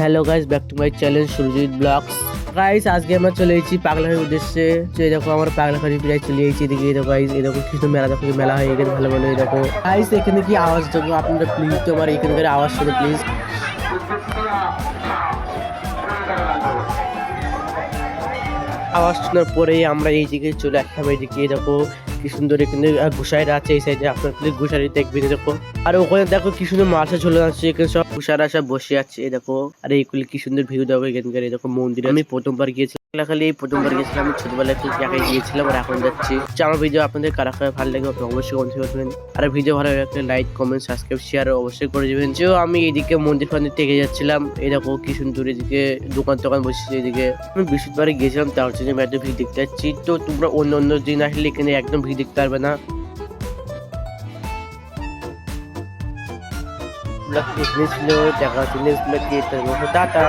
Hello guys, back to my channel Surajit blogs. Guys আজকে আমরা চলে এসেছি পাগলাখানির উদ্দেশ্যে। যে দেখো আমার পাগলাখানি প্রায় চলে এসেছি। এদিকে দেখো গাইস, এই দেখো কৃষ্ণ মেলা, দেখো মেলা হয়ে গেছে ভালো ভালো। এই দেখো গাইস, এখানে কি আওয়াজ দেবো আপনারা প্লিজ, তো আমার এখানকার আওয়াজ শুনে প্লিজ। আওয়াজ শোনার পরেই আমরা এই দিকে চলে আসলাম। এইদিকে দেখো কি সুন্দর এখানে ঘুষাইরা আছে এই সাইডে, আপনার প্লিজ ঘুষারি দেখবেন দেখো। আর ওখানে দেখো কি সুন্দর মাছা ঝোলে আছে, এখানে সব ঘুষারা সব বসে আছে এই দেখো। আর এইগুলি কি সুন্দর ভিউ দেখো এখানকার। এই দেখো মন্দিরে আমি প্রথমবার গিয়েছি, খালি এই প্রথমবার গেছিলাম। আমি ছোটবেলায় একটু জায়গায় গিয়েছিলাম আর এখন যাচ্ছি। আমার ভিডিও আপনাদের কারা কারা ভালো লাগে আপনি অবশ্যই কমেন্ট করবেন। আর ভিডিও ভালো লাগলে লাইক কমেন্ট সাবস্ক্রাইব শেয়ার অবশ্যই করে দেবেন। যেও আমি এইদিকে মন্দির ফন্দির থেকে যাচ্ছিলাম, এই দেখো কি সুন্দর এদিকে দোকান টোকান বসেছে। এদিকে আমি বৃহস্পতিবারে গিয়েছিলাম, তার জন্য আমি একদম ভিড় দেখতে যাচ্ছি। তো তোমরা অন্য অন্য দিন আসলে এখানে একদম ভিড় দেখতে পারবে না। এখানে ছিল দেখা হচ্ছে টাটা।